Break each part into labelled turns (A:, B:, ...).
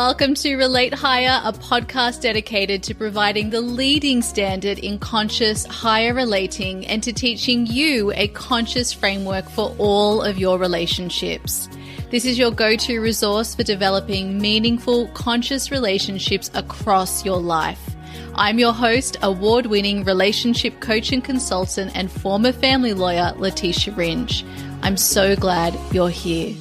A: Welcome to Relate Higher, a podcast dedicated to providing the leading standard in conscious higher relating and to teaching you a conscious framework for all of your relationships. This is your go-to resource for developing meaningful, conscious relationships across your life. I'm your host, award-winning relationship coach and consultant and former family lawyer, Leticia. I'm so glad you're here.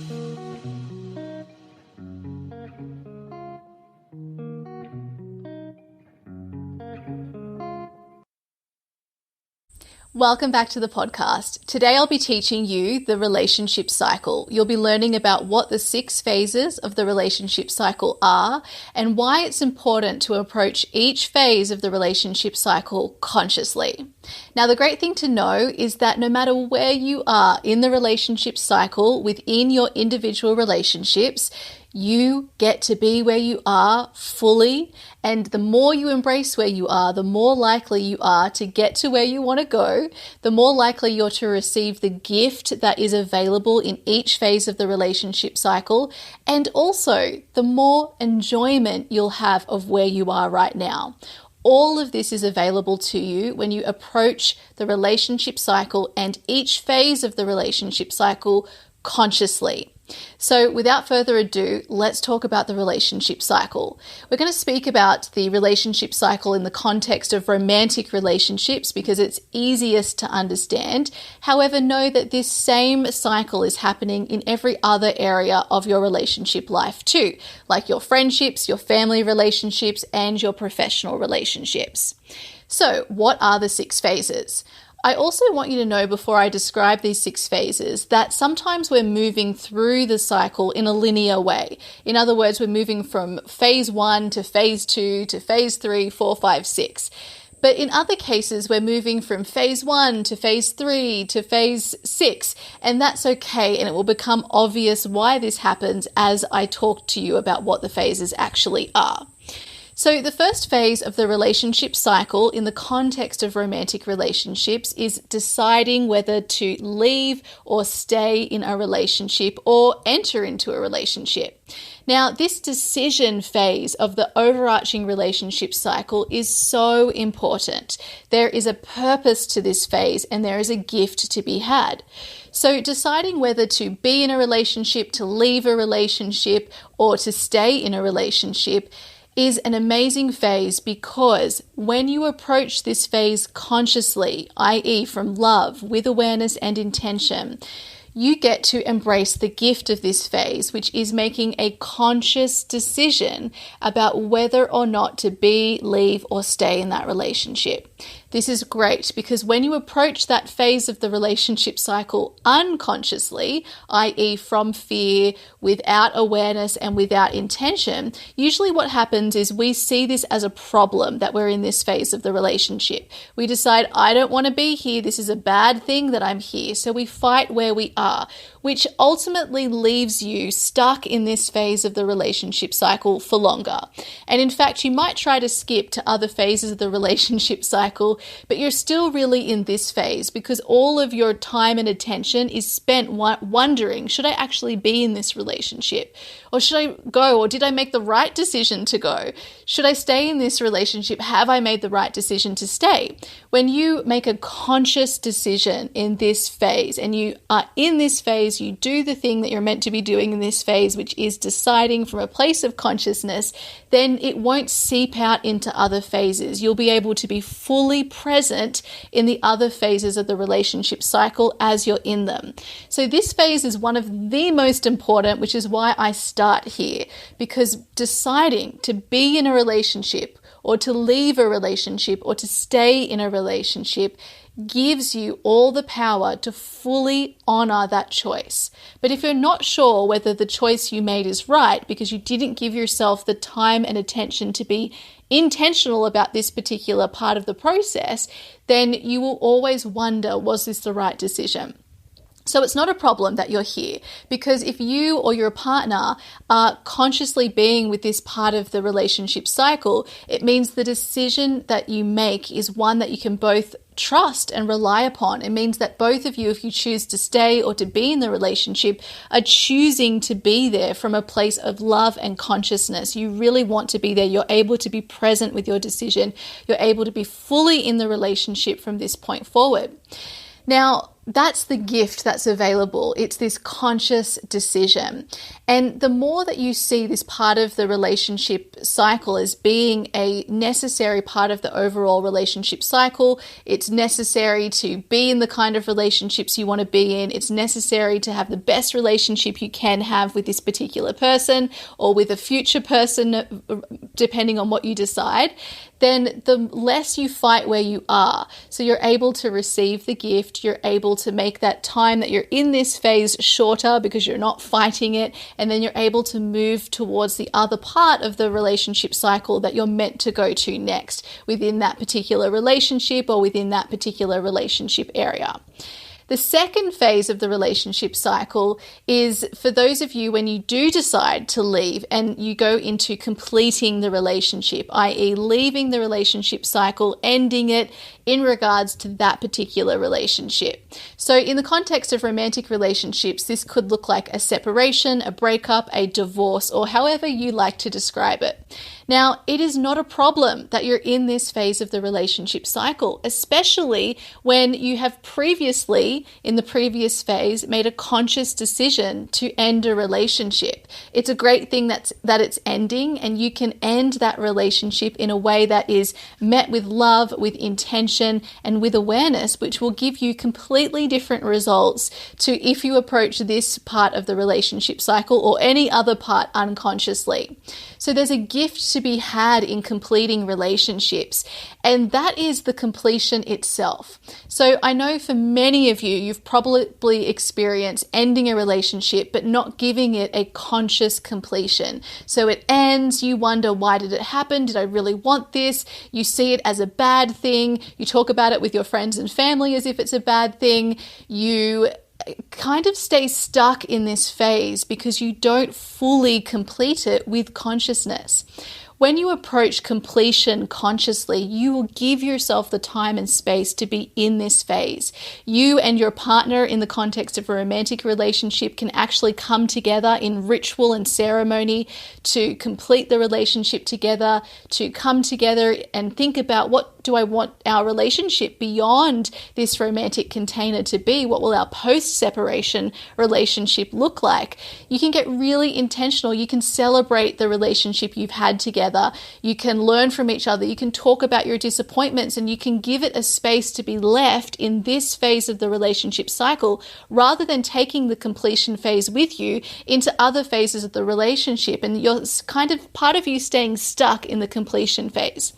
A: Welcome back to the podcast. Today I'll be teaching you the relationship cycle. You'll be learning about what the 6 phases of the relationship cycle are and why it's important to approach each phase of the relationship cycle consciously. Now, the great thing to know is that no matter where you are in the relationship cycle within your individual relationships, you get to be where you are fully, and the more you embrace where you are, the more likely you are to get to where you want to go, the more likely you're to receive the gift that is available in each phase of the relationship cycle, and also the more enjoyment you'll have of where you are right now. All of this is available to you when you approach the relationship cycle and each phase of the relationship cycle consciously. So without further ado, let's talk about the relationship cycle. We're going to speak about the relationship cycle in the context of romantic relationships because it's easiest to understand. However, know that this same cycle is happening in every other area of your relationship life too, like your friendships, your family relationships, and your professional relationships. So what are the 6 phases? I also want you to know before I describe these 6 phases that sometimes we're moving through the cycle in a linear way. In other words, we're moving from phase 1 to phase 2 to phase 3, 4, 5, 6. But in other cases, we're moving from phase 1 to phase 3 to phase 6, and that's okay, and it will become obvious why this happens as I talk to you about what the phases actually are. So the first phase of the relationship cycle in the context of romantic relationships is deciding whether to leave or stay in a relationship or enter into a relationship. Now, this decision phase of the overarching relationship cycle is so important. There is a purpose to this phase and there is a gift to be had. So deciding whether to be in a relationship, to leave a relationship, or to stay in a relationship is an amazing phase because when you approach this phase consciously, i.e. from love, with awareness and intention, you get to embrace the gift of this phase, which is making a conscious decision about whether or not to be, leave, or stay in that relationship. This is great because when you approach that phase of the relationship cycle unconsciously, i.e. from fear, without awareness and without intention, usually what happens is we see this as a problem that we're in this phase of the relationship. We decide, I don't want to be here. This is a bad thing that I'm here. So we fight where we are, which ultimately leaves you stuck in this phase of the relationship cycle for longer. And in fact, you might try to skip to other phases of the relationship cycle, but you're still really in this phase because all of your time and attention is spent wondering, should I actually be in this relationship? Or should I go? Or did I make the right decision to go? Should I stay in this relationship? Have I made the right decision to stay? When you make a conscious decision in this phase and you are in this phase, you do the thing that you're meant to be doing in this phase, which is deciding from a place of consciousness, then it won't seep out into other phases. You'll be able to be fully present in the other phases of the relationship cycle as you're in them. So this phase is one of the most important, which is why I start here, because deciding to be in a relationship or to leave a relationship or to stay in a relationship gives you all the power to fully honor that choice. But if you're not sure whether the choice you made is right because you didn't give yourself the time and attention to be intentional about this particular part of the process, then you will always wonder, was this the right decision? So it's not a problem that you're here, because if you or your partner are consciously being with this part of the relationship cycle, it means the decision that you make is one that you can both trust and rely upon. It means that both of you, if you choose to stay or to be in the relationship, are choosing to be there from a place of love and consciousness. You really want to be there. You're able to be present with your decision. You're able to be fully in the relationship from this point forward. Now, that's the gift that's available. It's this conscious decision. And the more that you see this part of the relationship cycle as being a necessary part of the overall relationship cycle, it's necessary to be in the kind of relationships you want to be in. It's necessary to have the best relationship you can have with this particular person or with a future person, depending on what you decide. Then the less you fight where you are. So you're able to receive the gift, you're able to make that time that you're in this phase shorter because you're not fighting it, and then you're able to move towards the other part of the relationship cycle that you're meant to go to next within that particular relationship or within that particular relationship area. The second phase of the relationship cycle is for those of you when you do decide to leave and you go into completing the relationship, i.e. leaving the relationship cycle, ending it in regards to that particular relationship. So in the context of romantic relationships, this could look like a separation, a breakup, a divorce, or however you like to describe it. Now, it is not a problem that you're in this phase of the relationship cycle, especially when you have previously, in the previous phase, made a conscious decision to end a relationship. It's a great thing that it's ending, and you can end that relationship in a way that is met with love, with intention, and with awareness, which will give you completely different results to if you approach this part of the relationship cycle or any other part unconsciously. So there's a gift to be had in completing relationships, and that is the completion itself. So I know for many of you, you've probably experienced ending a relationship but not giving it a conscious completion. So it ends, you wonder, why did it happen? Did I really want this? You see it as a bad thing. You talk about it with your friends and family as if it's a bad thing. You kind of stay stuck in this phase because you don't fully complete it with consciousness. When you approach completion consciously, you will give yourself the time and space to be in this phase. You and your partner in the context of a romantic relationship can actually come together in ritual and ceremony to complete the relationship together, to come together and think about what do I want our relationship beyond this romantic container to be? What will our post-separation relationship look like? You can get really intentional. You can celebrate the relationship you've had together. You can learn from each other. You can talk about your disappointments, and you can give it a space to be left in this phase of the relationship cycle rather than taking the completion phase with you into other phases of the relationship, and you're kind of part of you staying stuck in the completion phase.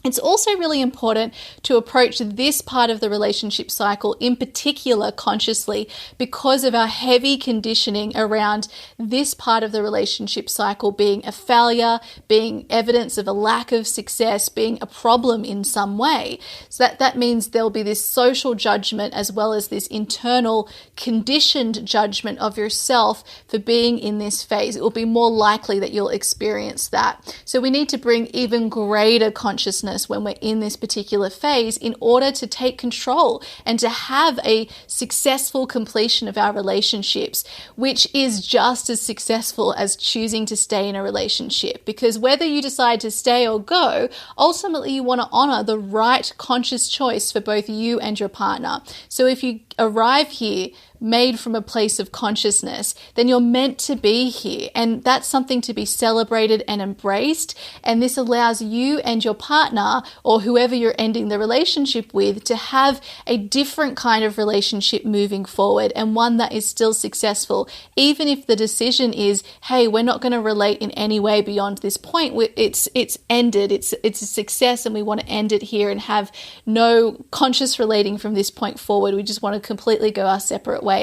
A: It's also really important to approach this part of the relationship cycle in particular consciously because of our heavy conditioning around this part of the relationship cycle being a failure, being evidence of a lack of success, being a problem in some way. So that means there'll be this social judgment as well as this internal conditioned judgment of yourself for being in this phase. It will be more likely that you'll experience that. So we need to bring even greater consciousness when we're in this particular phase in order to take control and to have a successful completion of our relationships, which is just as successful as choosing to stay in a relationship. Because whether you decide to stay or go, ultimately you want to honor the right conscious choice for both you and your partner. So if you arrive here made from a place of consciousness, then you're meant to be here. And that's something to be celebrated and embraced. And this allows you and your partner or whoever you're ending the relationship with to have a different kind of relationship moving forward, and one that is still successful. Even if the decision is, hey, we're not going to relate in any way beyond this point. It's ended. It's a success, and we want to end it here and have no conscious relating from this point forward. We just want to completely go our separate ways.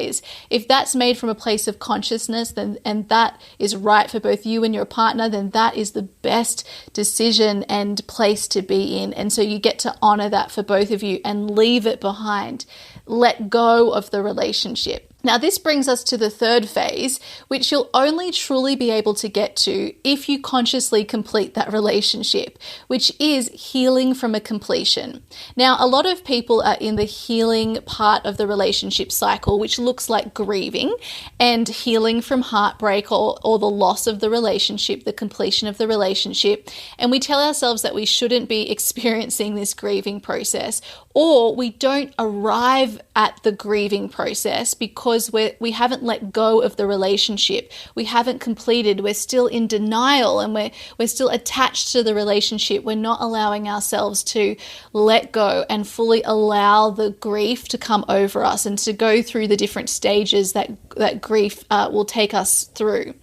A: If that's made from a place of consciousness, then and that is right for both you and your partner, then that is the best decision and place to be in. And so you get to honor that for both of you and leave it behind. Let go of the relationship. Now, this brings us to the third phase, which you'll only truly be able to get to if you consciously complete that relationship, which is healing from a completion. Now, a lot of people are in the healing part of the relationship cycle, which looks like grieving and healing from heartbreak or the loss of the relationship, the completion of the relationship. And we tell ourselves that we shouldn't be experiencing this grieving process, or we don't arrive at the grieving process because we haven't let go of the relationship. We haven't completed. We're still in denial and we're still attached to the relationship. We're not allowing ourselves to let go and fully allow the grief to come over us and to go through the different stages that grief will take us through.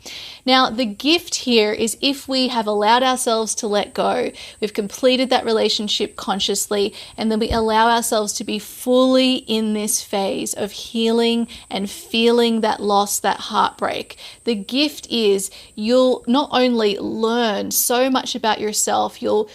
A: Now, the gift here is if we have allowed ourselves to let go, we've completed that relationship consciously, and then we allow ourselves to be fully in this phase of healing and feeling that loss, that heartbreak. The gift is you'll not only learn so much about yourself, you'll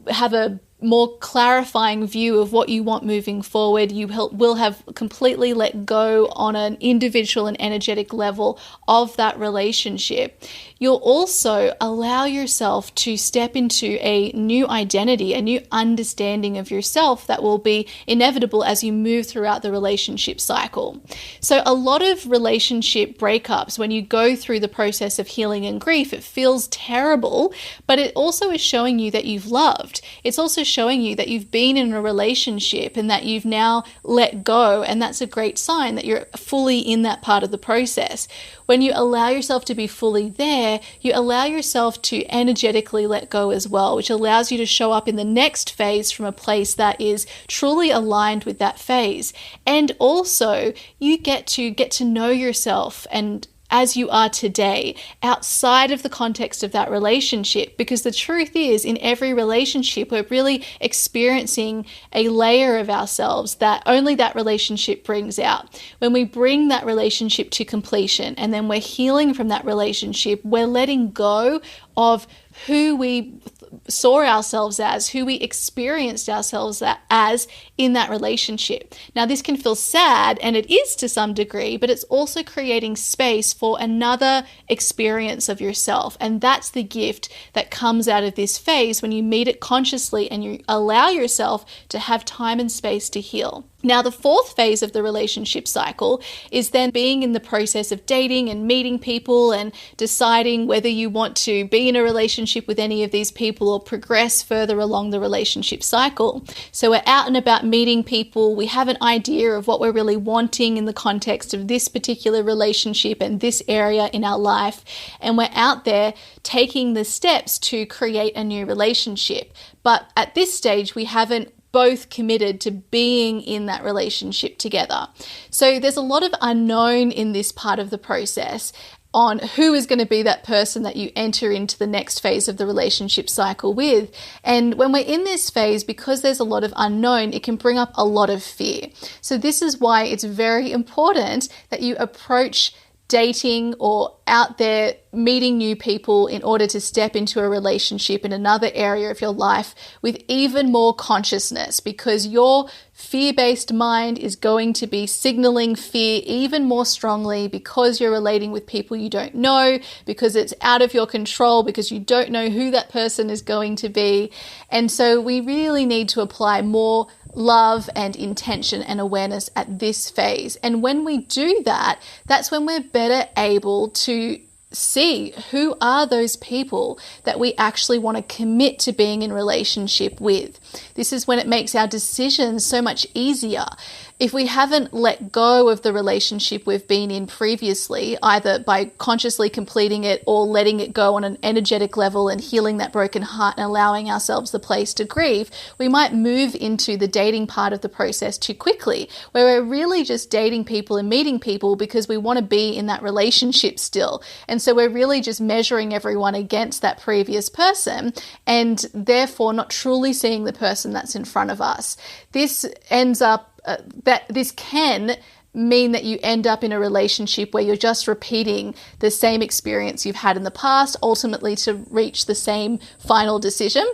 A: have a more clarifying view of what you want moving forward. You will have completely let go on an individual and energetic level of that relationship. You'll also allow yourself to step into a new identity, a new understanding of yourself that will be inevitable as you move throughout the relationship cycle. So a lot of relationship breakups, when you go through the process of healing and grief, it feels terrible, but it also is showing you that you've loved. It's also showing you that you've been in a relationship and that you've now let go, and that's a great sign that you're fully in that part of the process. When you allow yourself to be fully there, you allow yourself to energetically let go as well, which allows you to show up in the next phase from a place that is truly aligned with that phase. And also, you get to know yourself and as you are today, outside of the context of that relationship. Because the truth is, in every relationship, we're really experiencing a layer of ourselves that only that relationship brings out. When we bring that relationship to completion and then we're healing from that relationship, we're letting go of who we saw ourselves as, who we experienced ourselves as in that relationship. Now, this can feel sad, and it is to some degree, but it's also creating space for another experience of yourself. And that's the gift that comes out of this phase when you meet it consciously and you allow yourself to have time and space to heal. Now, the fourth phase of the relationship cycle is then being in the process of dating and meeting people and deciding whether you want to be in a relationship with any of these people or progress further along the relationship cycle. So we're out and about meeting people. We have an idea of what we're really wanting in the context of this particular relationship and this area in our life. And we're out there taking the steps to create a new relationship. But at this stage, we haven't both committed to being in that relationship together. So there's a lot of unknown in this part of the process on who is going to be that person that you enter into the next phase of the relationship cycle with. And when we're in this phase, because there's a lot of unknown, it can bring up a lot of fear. So this is why it's very important that you approach dating or out there meeting new people in order to step into a relationship in another area of your life with even more consciousness, because your fear-based mind is going to be signaling fear even more strongly because you're relating with people you don't know, because it's out of your control, because you don't know who that person is going to be. And so we really need to apply more love and intention and awareness at this phase. And when we do that, that's when we're better able to see who are those people that we actually want to commit to being in relationship with. This is when it makes our decisions so much easier. If we haven't let go of the relationship we've been in previously, either by consciously completing it or letting it go on an energetic level and healing that broken heart and allowing ourselves the place to grieve, we might move into the dating part of the process too quickly, where we're really just dating people and meeting people because we want to be in that relationship still. And so we're really just measuring everyone against that previous person and therefore not truly seeing the person that's in front of us. This ends up this can mean that you end up in a relationship where you're just repeating the same experience you've had in the past, ultimately to reach the same final decision.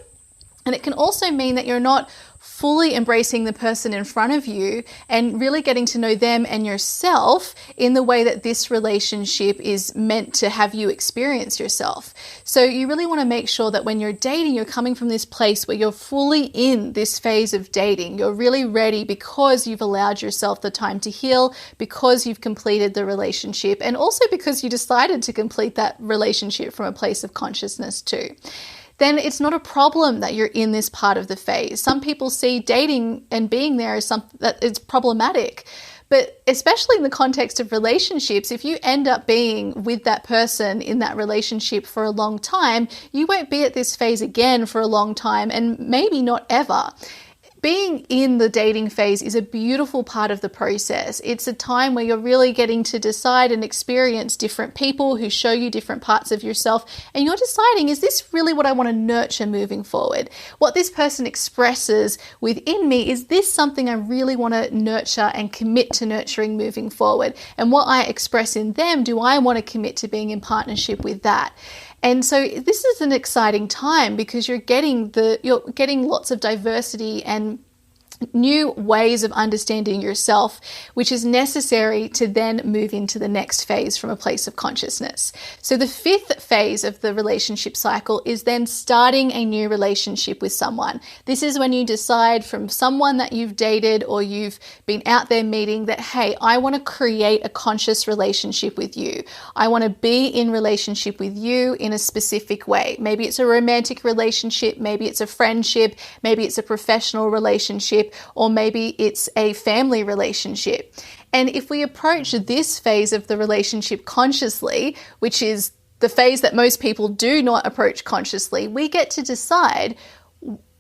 A: And it can also mean that you're not fully embracing the person in front of you and really getting to know them and yourself in the way that this relationship is meant to have you experience yourself. So you really want to make sure that when you're dating, you're coming from this place where you're fully in this phase of dating. You're really ready because you've allowed yourself the time to heal, because you've completed the relationship, and also because you decided to complete that relationship from a place of consciousness too. Then it's not a problem that you're in this part of the phase. Some people see dating and being there as something that is problematic. But especially in the context of relationships, if you end up being with that person in that relationship for a long time, you won't be at this phase again for a long time, and maybe not ever. Being in the dating phase is a beautiful part of the process. It's a time where you're really getting to decide and experience different people who show you different parts of yourself, and you're deciding, is this really what I want to nurture moving forward? What this person expresses within me, is this something I really want to nurture and commit to nurturing moving forward? And what I express in them, do I want to commit to being in partnership with that? And so this is an exciting time because you're getting lots of diversity and new ways of understanding yourself, which is necessary to then move into the next phase from a place of consciousness. So the fifth phase of the relationship cycle is then starting a new relationship with someone. This is when you decide from someone that you've dated or you've been out there meeting that, hey, I want to create a conscious relationship with you. I want to be in relationship with you in a specific way. Maybe it's a romantic relationship, maybe it's a friendship, maybe it's a professional relationship, or maybe it's a family relationship. And if we approach this phase of the relationship consciously, which is the phase that most people do not approach consciously, we get to decide,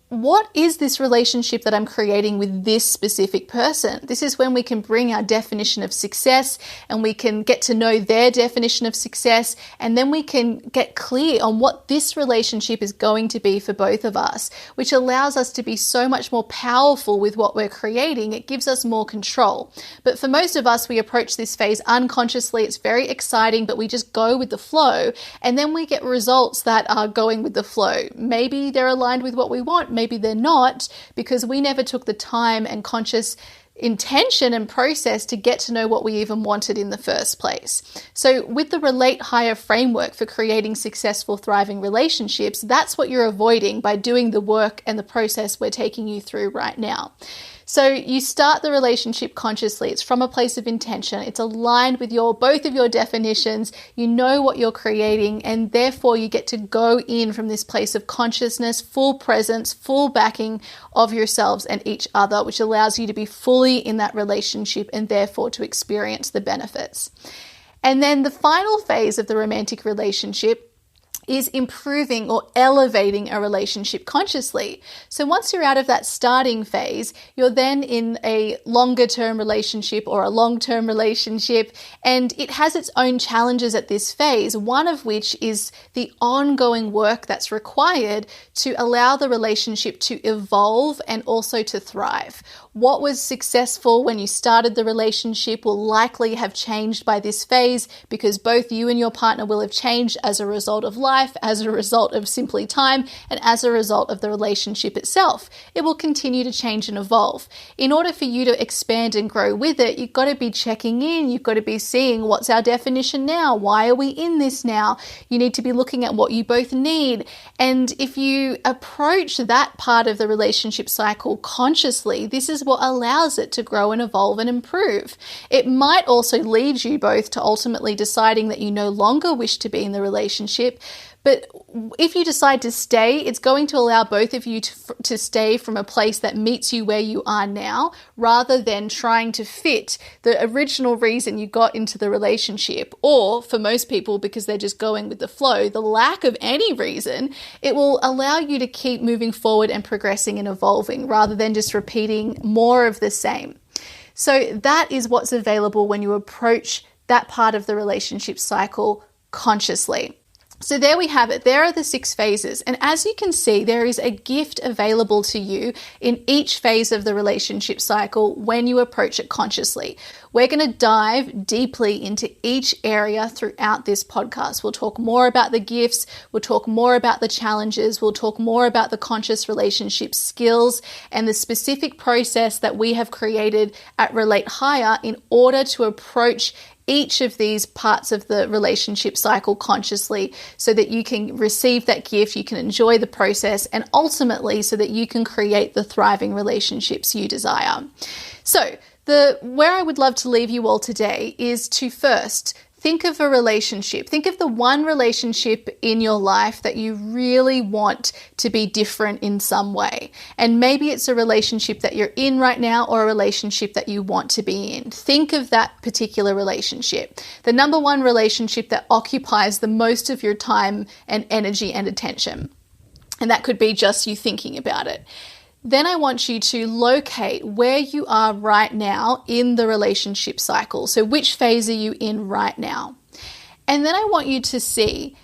A: what is this relationship that I'm creating with this specific person? This is when we can bring our definition of success and we can get to know their definition of success, and then we can get clear on what this relationship is going to be for both of us, which allows us to be so much more powerful with what we're creating. It gives us more control. But for most of us, we approach this phase unconsciously. It's very exciting, but we just go with the flow, and then we get results that are going with the flow. Maybe they're aligned with what we want, maybe they're not, because we never took the time and conscious intention and process to get to know what we even wanted in the first place. So with the Relate Higher framework for creating successful, thriving relationships, that's what you're avoiding by doing the work and the process we're taking you through right now. So you start the relationship consciously. It's from a place of intention. It's aligned with both of your definitions. You know what you're creating, and therefore you get to go in from this place of consciousness, full presence, full backing of yourselves and each other, which allows you to be fully in that relationship and therefore to experience the benefits. And then the final phase of the romantic relationship is improving or elevating a relationship consciously. So once you're out of that starting phase, you're then in a longer term relationship or a long-term relationship, and it has its own challenges at this phase, one of which is the ongoing work that's required to allow the relationship to evolve and also to thrive. What was successful when you started the relationship will likely have changed by this phase, because both you and your partner will have changed as a result of life, as a result of simply time, and as a result of the relationship itself. It will continue to change and evolve. In order for you to expand and grow with it, you've got to be checking in. You've got to be seeing, what's our definition now? Why are we in this now? You need to be looking at what you both need. And if you approach that part of the relationship cycle consciously, this is what allows it to grow and evolve and improve. It might also lead you both to ultimately deciding that you no longer wish to be in the relationship. But if you decide to stay, it's going to allow both of you to stay from a place that meets you where you are now, rather than trying to fit the original reason you got into the relationship. Or for most people, because they're just going with the flow, the lack of any reason, it will allow you to keep moving forward and progressing and evolving, rather than just repeating more of the same. So that is what's available when you approach that part of the relationship cycle consciously. So there we have it. There are the 6 phases. And as you can see, there is a gift available to you in each phase of the relationship cycle when you approach it consciously. We're going to dive deeply into each area throughout this podcast. We'll talk more about the gifts. We'll talk more about the challenges. We'll talk more about the conscious relationship skills and the specific process that we have created at Relate Higher in order to approach each of these parts of the relationship cycle consciously so that you can receive that gift, you can enjoy the process, and ultimately so that you can create the thriving relationships you desire. So where I would love to leave you all today is to first think of a relationship. Think of the one relationship in your life that you really want to be different in some way. And maybe it's a relationship that you're in right now or a relationship that you want to be in. Think of that particular relationship. The number one relationship that occupies the most of your time and energy and attention. And that could be just you thinking about it. Then I want you to locate where you are right now in the relationship cycle. So which phase are you in right now? And then I want you to see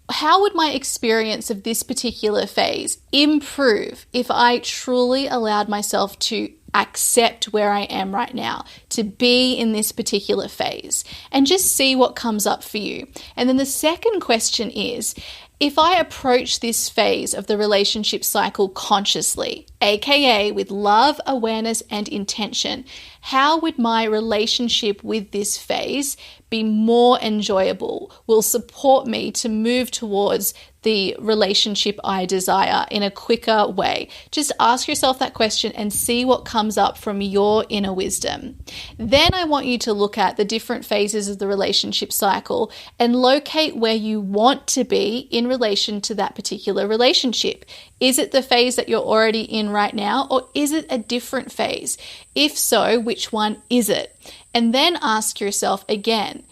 A: how would my experience of this particular phase improve if I truly allowed myself to accept where I am right now, to be in this particular phase, and just see what comes up for you. And then the second question is, if I approach this phase of the relationship cycle consciously, aka with love, awareness, and intention, how would my relationship with this phase be more enjoyable, will support me to move towards the relationship I desire in a quicker way? Just ask yourself that question and see what comes up from your inner wisdom. Then I want you to look at the different phases of the relationship cycle and locate where you want to be in relation to that particular relationship. Is it the phase that you're already in right now, or is it a different phase? If so, which one is it? And then ask yourself again,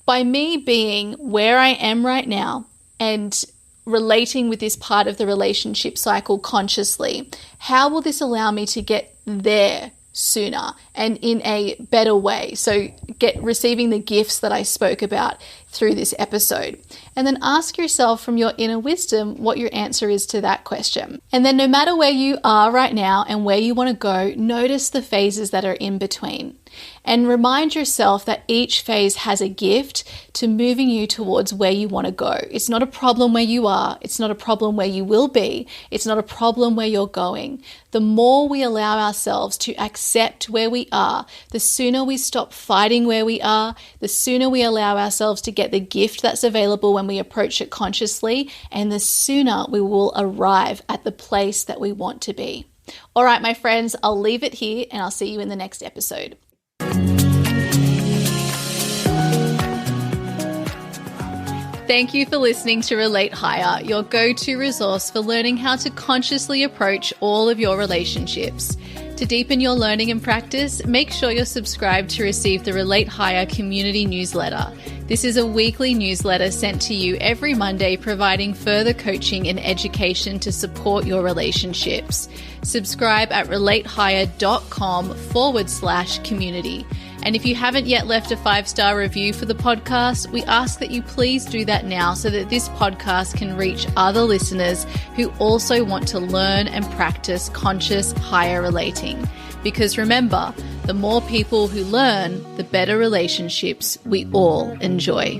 A: by me being where I am right now and relating with this part of the relationship cycle consciously, how will this allow me to get there sooner and in a better way? So receiving the gifts that I spoke about through this episode. And then ask yourself from your inner wisdom what your answer is to that question. And then no matter where you are right now and where you want to go, notice the phases that are in between. And remind yourself that each phase has a gift to moving you towards where you want to go. It's not a problem where you are. It's not a problem where you will be. It's not a problem where you're going. The more we allow ourselves to accept where we are, the sooner we stop fighting where we are, the sooner we allow ourselves to get the gift that's available when we approach it consciously, and the sooner we will arrive at the place that we want to be. All right, my friends, I'll leave it here and I'll see you in the next episode. Thank you for listening to Relate Higher, your go-to resource for learning how to consciously approach all of your relationships. To deepen your learning and practice, make sure you're subscribed to receive the Relate Higher community newsletter. This is a weekly newsletter sent to you every Monday, providing further coaching and education to support your relationships. Subscribe at relatehigher.com/community. And if you haven't yet left a 5-star review for the podcast, we ask that you please do that now so that this podcast can reach other listeners who also want to learn and practice conscious higher relating. Because remember, the more people who learn, the better relationships we all enjoy.